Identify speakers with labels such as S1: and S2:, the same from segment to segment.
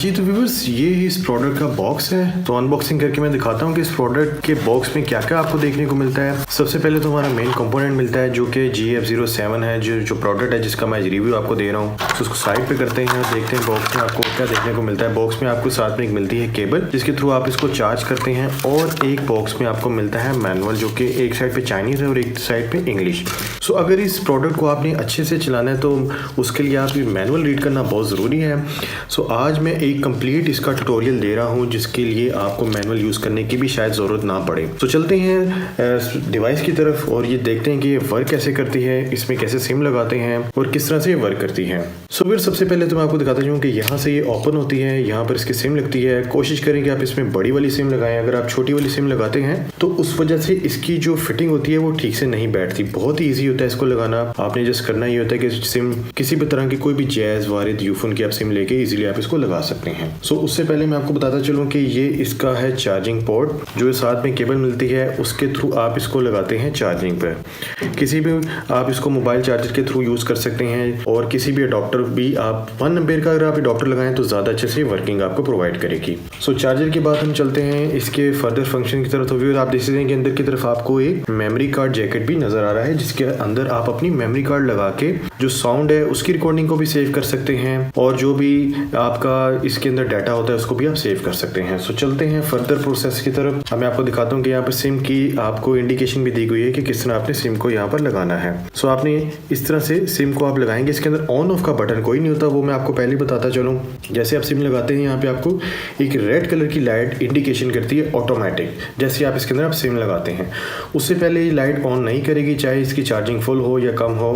S1: जी तो व्यूअर्स ये इस प्रोडक्ट का बॉक्स है। तो अनबॉक्सिंग करके मैं दिखाता हूँ कि इस प्रोडक्ट के बॉक्स में क्या क्या आपको देखने को मिलता है। सबसे पहले तो हमारा मेन कंपोनेंट मिलता है जो कि GF07 है, जो प्रोडक्ट है जिसका मैं रिव्यू आपको दे रहा हूँ। तो उसको साइड पे करते हैं और देखते हैं बॉक्स में आपको क्या देखने को मिलता है। बॉक्स में आपको साथ में एक मिलती है केबल जिसके थ्रू आप इसको चार्ज करते हैं, और एक बॉक्स में आपको मिलता है मैनुअल जो कि एक साइड पे चाइनीज है और एक साइड पे इंग्लिश। सो अगर इस प्रोडक्ट को आपने अच्छे से चलाना है तो उसके लिए आप मैनुअल रीड करना बहुत ज़रूरी है। सो आज मैं एक कंप्लीट इसका ट्यूटोरियल दे रहा हूं जिसके लिए आपको मैनुअल यूज़ करने की भी शायद ज़रूरत ना पड़े। तो चलते हैं डिवाइस की तरफ और ये देखते हैं कि ये वर्क कैसे करती है, इसमें कैसे सिम लगाते हैं और किस तरह से ये वर्क करती है। सो फिर सबसे पहले तो मैं आपको दिखाता हूँ कि यहाँ से ये ओपन होती है, यहाँ पर इसकी सिम लगती है। कोशिश करें कि आप इसमें बड़ी वाली सिम लगाएं। अगर आप छोटी वाली सिम लगाते हैं तो उस वजह से इसकी जो फिटिंग होती है वो ठीक से नहीं बैठती। बहुत ही ईजी होता है इसको लगाना। आपने जस्ट करना ये होता है कि सिम किसी भी तरह की कोई भी जैज वारिद यूफोन की आप सिम लेके इजीली आप इसको लगा सकते हैं। सो उससे पहले मैं आपको बताता चलूँ कि ये इसका है चार्जिंग पोर्ट, जो साथ में केबल मिलती है उसके थ्रू आप इसको लगाते हैं चार्जिंग पर। किसी भी आप इसको मोबाइल चार्जर के थ्रू यूज़ कर सकते हैं, और किसी भी अडॉप्टर भी आप 1 एम्पेयर का अगर आप अडॉप्टर लगाएं तो ज़्यादा अच्छे से वर्किंग आपको प्रोवाइड करेगी। सो चार्जर के बाद हम चलते हैं इसके फर्दर फंक्शन की तरफ। तो व्यूअर आप देख सकते हैं कि अंदर की तरफ आपको एक मेमोरी कार्ड जैकेट भी नज़र आ रहा है, जिसके अंदर आप अपनी मेमोरी कार्ड लगा के जो साउंड है उसकी रिकॉर्डिंग को भी सेव कर सकते हैं, और जो भी आपका इसके अंदर डाटा होता है उसको भी आप सेव कर सकते हैं। सो चलते हैं फर्दर प्रोसेस की तरफ। मैं आपको दिखाता हूँ कि यहाँ पर सिम की आपको इंडिकेशन भी दी गई है कि किस तरह आपने सिम को यहाँ पर लगाना है। सो आपने इस तरह से सिम को आप लगाएंगे। इसके अंदर ऑन ऑफ का बटन कोई नहीं होता, वो मैं आपको पहले बताता चलूँ। जैसे आप सिम लगाते हैं यहाँ पे आपको एक रेड कलर की लाइट इंडिकेशन करती है ऑटोमेटिक, जैसे आप इसके अंदर आप सिम लगाते हैं। उससे पहले ये लाइट ऑन नहीं करेगी, चाहे इसकी चार्जिंग फुल हो या कम हो।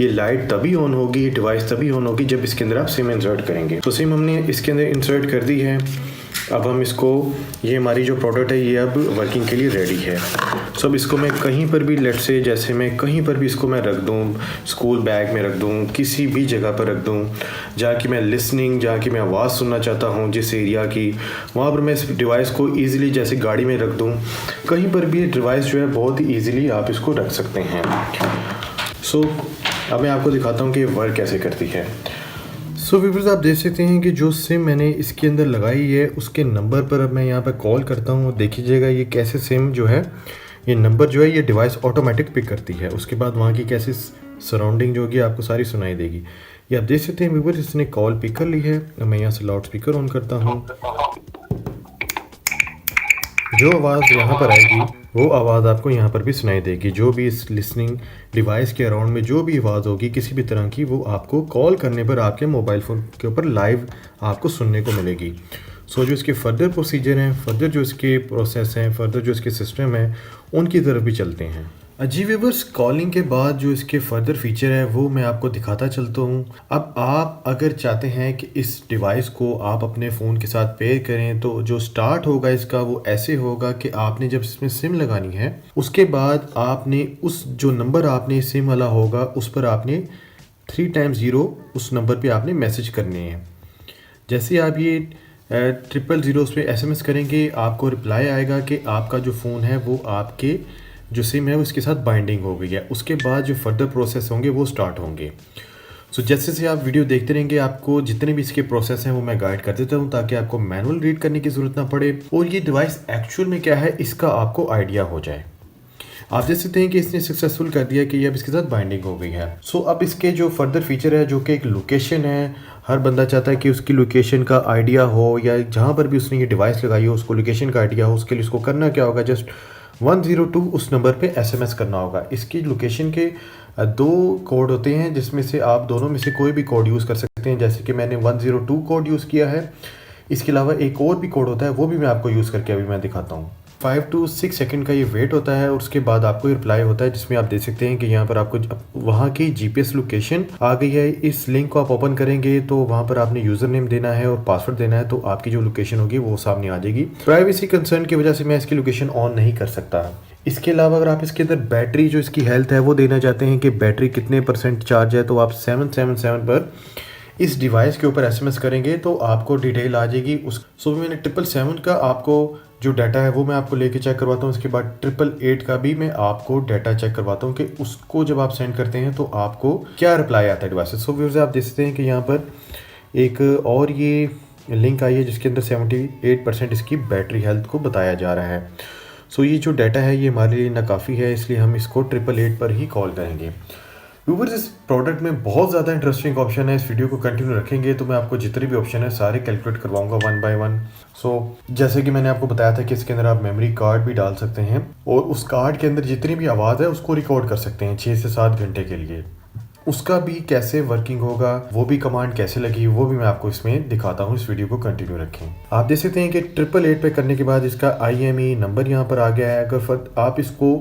S1: ये लाइट तभी ऑन होगी, डिवाइस तभी ऑन होगी जब इसके अंदर आप सिम इंसर्ट करेंगे। तो सिम हमने इसके अंदर इंसर्ट कर दी है। अब हम इसको, ये हमारी जो प्रोडक्ट है ये अब वर्किंग के लिए रेडी है। सो अब इसको मैं कहीं पर भी, लेट से जैसे मैं कहीं पर भी इसको मैं रख दूँ, स्कूल बैग में रख दूँ, किसी भी जगह पर रख दूँ जहाँ की मैं लिसनिंग, जहाँ की मैं आवाज़ सुनना चाहता हूँ जिस एरिया की, वहाँ पर मैं इस डिवाइस को ईज़िली जैसे गाड़ी में रख दूँ, कहीं पर भी डिवाइस जो है बहुत ही ईज़िली आप इसको रख सकते हैं। सो अब मैं आपको दिखाता हूँ कि ये वर्क कैसे करती है। सो व्यूअर्स आप देख सकते हैं कि जो सिम मैंने इसके अंदर लगाई है उसके नंबर पर अब मैं यहाँ पर कॉल करता हूँ। देखिएगा ये कैसे सिम जो है, ये नंबर जो है ये डिवाइस ऑटोमेटिक पिक करती है। उसके बाद वहाँ की कैसे सराउंडिंग जो होगी आपको सारी सुनाई देगी। ये आप देख सकते हैं व्यूअर्स, इसने कॉल पिक कर ली है। मैं यहाँ से लाउड स्पीकर ऑन करता हूँ। जो आवाज़ यहाँ पर आएगी वो आवाज़ आपको यहाँ पर भी सुनाई देगी। जो भी इस लिसनिंग डिवाइस के अराउंड में जो भी आवाज़ होगी किसी भी तरह की, वो आपको कॉल करने पर आपके मोबाइल फ़ोन के ऊपर लाइव आपको सुनने को मिलेगी। सो जो इसके फर्दर प्रोसीजर हैं, फर्दर जो इसके प्रोसेस हैं, फर्दर जो इसके सिस्टम हैं, उनकी तरफ भी चलते हैं। जी व्यूअर्स, कॉलिंग के बाद जो इसके फर्दर फीचर है वो मैं आपको दिखाता चलता हूँ। अब आप अगर चाहते हैं कि इस डिवाइस को आप अपने फ़ोन के साथ पेयर करें तो जो स्टार्ट होगा इसका वो ऐसे होगा कि आपने जब इसमें सिम लगानी है उसके बाद आपने उस जो नंबर आपने सिम वाला होगा उस पर आपने 3 टाइम्स 0 उस नंबर पे आपने मैसेज करने हैं। जैसे आप ये 000 उस पर SMS करेंगे, आपको रिप्लाई आएगा कि आपका जो फ़ोन है वो आपके जो सिम है उसके साथ बाइंडिंग हो गई है। उसके बाद जो फर्दर प्रोसेस होंगे वो स्टार्ट होंगे। सो जैसे से आप वीडियो देखते रहेंगे आपको जितने भी इसके प्रोसेस हैं वो मैं गाइड कर देता हूँ, ताकि आपको मैनुअल रीड करने की ज़रूरत ना पड़े और ये डिवाइस एक्चुअल में क्या है इसका आपको आइडिया हो जाए। आप देख सकते हैं कि इसने सक्सेसफुल कर दिया कि अब इसके साथ बाइंडिंग हो गई है। सो अब इसके जो फर्दर फीचर है जो कि एक लोकेशन है, हर बंदा चाहता है कि उसकी लोकेशन का आइडिया हो, या जहाँ पर भी उसने ये डिवाइस लगाई हो उसको लोकेशन का आइडिया हो। उसके लिए उसको करना क्या होगा, जस्ट 102 उस नंबर पे SMS करना होगा। इसकी लोकेशन के 2 कोड होते हैं जिसमें से आप दोनों में से कोई भी कोड यूज़ कर सकते हैं। जैसे कि मैंने 102 कोड यूज़ किया है। इसके अलावा एक और भी कोड होता है, वो भी मैं आपको यूज़ करके अभी मैं दिखाता हूँ। 5 to 6 सेकंड का ये वेट होता है और उसके बाद आपको रिप्लाई होता है, जिसमें आप देख सकते हैं कि यहाँ पर आपको वहाँ की GPS लोकेशन आ गई है। इस लिंक को आप ओपन करेंगे तो वहाँ पर आपने यूज़र नेम देना है और पासवर्ड देना है, तो आपकी जो लोकेशन होगी वो सामने आ जाएगी। प्राइवेसी कंसर्न की वजह से मैं इसकी लोकेशन ऑन नहीं कर सकता। इसके अलावा अगर आप इसके अंदर बैटरी जो इसकी हेल्थ है वो देना चाहते हैं कि बैटरी कितने % चार्ज है, तो आप 777 पर इस डिवाइस के ऊपर SMS करेंगे तो आपको डिटेल आ जाएगी उस। सो मैंने 777 का आपको जो डाटा है वो मैं आपको लेके चेक करवाता हूँ। उसके बाद 888 का भी मैं आपको डाटा चेक करवाता हूँ कि उसको जब आप सेंड करते हैं तो आपको क्या रिप्लाई आता है डिवाइस से। सो व्यूअर्स आप देख सकते हैं कि यहाँ पर एक और ये लिंक आई है जिसके अंदर 78% इसकी बैटरी हेल्थ को बताया जा रहा है। सो ये जो डाटा है ये हमारे लिए नाकाफ़ी है, इसलिए हम इसको 888 पर ही कॉल करेंगे। व्यूअर्स, इस प्रोडक्ट में बहुत ज़्यादा इंटरेस्टिंग ऑप्शन है। इस वीडियो को कंटिन्यू रखेंगे तो मैं आपको जितने भी ऑप्शन है सारे कैलकुलेट करवाऊंगा 1 बाय 1। सो जैसे कि मैंने आपको बताया था कि इसके अंदर आप मेमोरी कार्ड भी डाल सकते हैं और उस कार्ड के अंदर जितनी भी आवाज़ है उसको रिकॉर्ड कर सकते हैं 6 से 7 घंटे के लिए। उसका भी कैसे वर्किंग होगा, वो भी कमांड कैसे लगी, वो भी मैं आपको इसमें दिखाता हूँ। इस वीडियो को कंटिन्यू रखें। आप देख सकते हैं कि 888 पे करने के बाद इसका IME नंबर यहाँ पर आ गया है। अगर आप इसको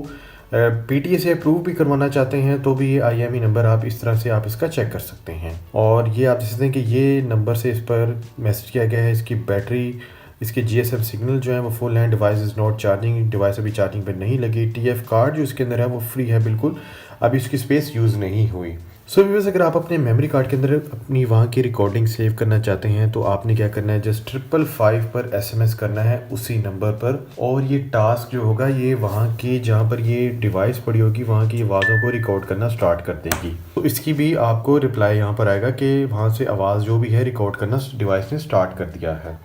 S1: PTA से अप्रूव भी करवाना चाहते हैं तो भी ये IME नंबर आप इस तरह से आप इसका चेक कर सकते हैं। और ये आप देख सकते हैं कि ये नंबर से इस पर मैसेज किया गया है। इसकी बैटरी, इसके GSM सिग्नल जो है वो फुल है। Device is not charging, device अभी चार्जिंग पर नहीं लगी। TF कार्ड जो इसके अंदर है वो फ्री है बिल्कुल, अभी इसकी स्पेस यूज़ नहीं हुई। सो व्यूअर्स, अगर आप अपने मेमोरी कार्ड के अंदर अपनी वहाँ की रिकॉर्डिंग सेव करना चाहते हैं तो आपने क्या करना है, जस्ट 555 पर SMS करना है उसी नंबर पर, और ये टास्क जो होगा ये वहाँ की जहाँ पर ये डिवाइस पड़ी होगी वहाँ की आवाज़ों को रिकॉर्ड करना स्टार्ट कर देगी। तो इसकी भी आपको रिप्लाई यहाँ पर आएगा कि वहाँ से आवाज़ जो भी है रिकॉर्ड करना डिवाइस ने स्टार्ट कर दिया है।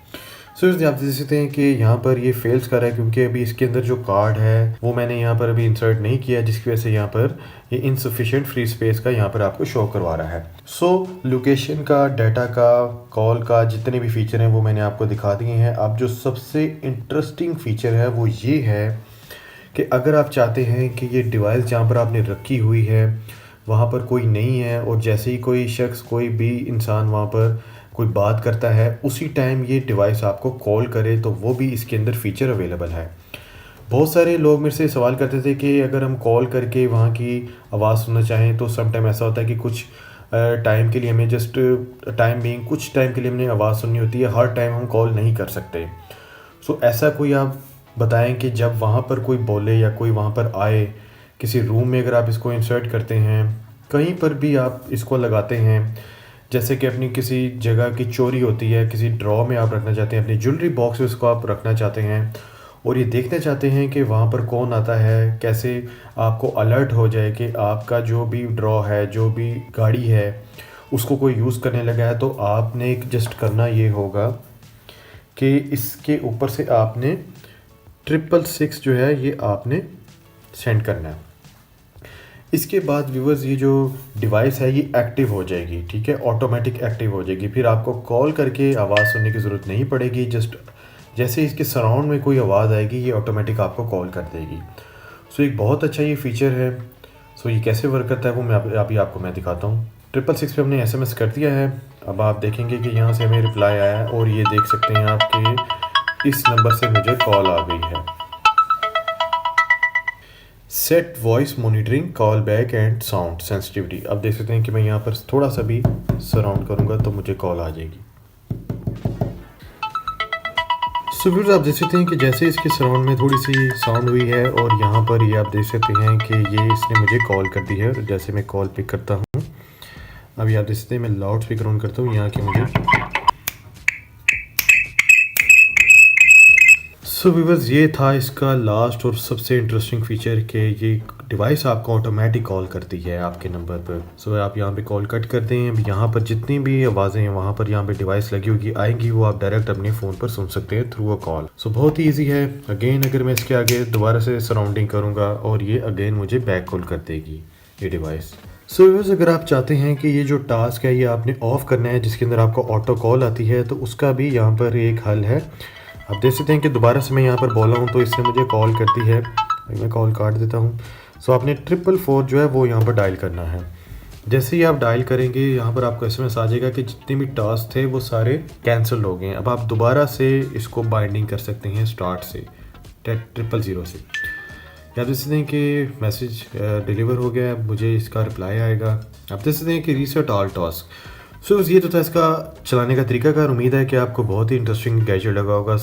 S1: सो आप देख सकते हैं कि यहाँ पर ये फेल्स कर रहा है क्योंकि अभी इसके अंदर जो कार्ड है वो मैंने यहाँ पर अभी इंसर्ट नहीं किया, जिसकी वजह से यहाँ पर ये इनसफिशिएंट फ्री स्पेस का यहाँ पर आपको शो करवा रहा है। सो लोकेशन का, डाटा का, कॉल का, जितने भी फीचर हैं वो मैंने आपको दिखा दिए हैं। अब जो सबसे इंटरेस्टिंग फीचर है वो ये है कि अगर आप चाहते हैं कि ये डिवाइस जहाँ पर आपने रखी हुई है वहाँ पर कोई नहीं है और जैसे ही कोई शख्स, कोई भी इंसान वहाँ पर कोई बात करता है उसी टाइम ये डिवाइस आपको कॉल करे, तो वो भी इसके अंदर फीचर अवेलेबल है। बहुत सारे लोग मेरे से सवाल करते थे कि अगर हम कॉल करके वहाँ की आवाज़ सुनना चाहें तो सम टाइम ऐसा होता है कि कुछ टाइम के लिए हमें जस्ट कुछ टाइम के लिए हमने आवाज़ सुननी होती है, हर टाइम हम कॉल नहीं कर सकते। सो ऐसा कोई आप बताएं कि जब वहाँ पर कोई बोले या कोई वहाँ पर आए, किसी रूम में अगर आप इसको इंसर्ट करते हैं, कहीं पर भी आप इसको लगाते हैं, जैसे कि अपनी किसी जगह की चोरी होती है, किसी ड्रॉ में आप रखना चाहते हैं, अपनी ज्वेलरी बॉक्स में उसको आप रखना चाहते हैं और ये देखना चाहते हैं कि वहाँ पर कौन आता है, कैसे आपको अलर्ट हो जाए कि आपका जो भी ड्रॉ है, जो भी गाड़ी है उसको कोई यूज़ करने लगा है, तो आपने एक जस्ट करना ये होगा कि इसके ऊपर से आपने 666 जो है ये आपने सेंड करना है। इसके बाद व्यूअर्स ये जो डिवाइस है ये एक्टिव हो जाएगी, ठीक है, ऑटोमेटिक एक्टिव हो जाएगी। फिर आपको कॉल करके आवाज़ सुनने की ज़रूरत नहीं पड़ेगी। जस्ट जैसे इसके सराउंड में कोई आवाज़ आएगी ये ऑटोमेटिक आपको कॉल कर देगी। सो एक बहुत अच्छा ये फीचर है। सो ये कैसे वर्क करता है वो मैं अभी आपको मैं दिखाता हूँ। 666 पे हमने SMS कर दिया है। अब आप देखेंगे कि यहाँ से हमें रिप्लाई आया है और ये देख सकते हैं आप कि इस नंबर से मुझे कॉल आ गई है। Set voice monitoring call back and sound sensitivity. अब देख सकते हैं कि मैं यहाँ पर थोड़ा सा भी सराउंड करूँगा तो मुझे कॉल आ जाएगी। सो व्यूअर्स, आप देख सकते हैं कि जैसे इसके सराउंड में थोड़ी सी साउंड हुई है और यहाँ पर ये आप देख सकते हैं कि ये इसने मुझे कॉल कर दी है। जैसे मैं कॉल पिक करता हूँ, अभी आप देख सकते हैं मैं लाउड स्पीकर ऑन करता हूँ यहाँ की मुझे। सो व्यूअर्स, ये था इसका लास्ट और सबसे इंटरेस्टिंग फीचर कि ये डिवाइस आपको ऑटोमेटिक कॉल करती है आपके नंबर पर। सो आप यहाँ पे कॉल कट करते हैं, अब यहाँ पर जितनी भी आवाज़ें हैं वहाँ पर यहाँ पे डिवाइस लगी होगी आएंगी, वो आप डायरेक्ट अपने फ़ोन पर सुन सकते हैं थ्रू अ कॉल। सो बहुत ही ईजी है। अगेन अगर मैं इसके आगे दोबारा से सराउंडिंग करूँगा और ये अगेन मुझे बैक कॉल कर देगी ये डिवाइस। सो व्यूअर्स, अगर आप चाहते हैं कि ये जो टास्क है ये आपने ऑफ करना है जिसके अंदर आपको ऑटो कॉल आती है, तो उसका भी यहाँ पर एक हल है। आप देख सकते हैं कि दोबारा से मैं यहाँ पर बोला हूँ तो इसने मुझे कॉल करती है। मैं कॉल काट देता हूँ। सो आपने 444 जो है वो यहाँ पर डायल करना है। जैसे ही आप डायल करेंगे यहाँ पर आपको SMS आ जाएगा कि जितने भी टास्क थे वो सारे कैंसिल हो गए हैं। अब आप दोबारा से इसको बाइंडिंग कर सकते हैं स्टार्ट से 000 से। आप देख सकते हैं कि मैसेज डिलीवर हो गया है, मुझे इसका रिप्लाई आएगा। आप देख सकते हैं कि रीसेट ऑल टास्क। सो ये तो था इसका चलाने का तरीका कार। उम्मीद है कि आपको बहुत ही इंटरेस्टिंग गैजेट लगा होगा।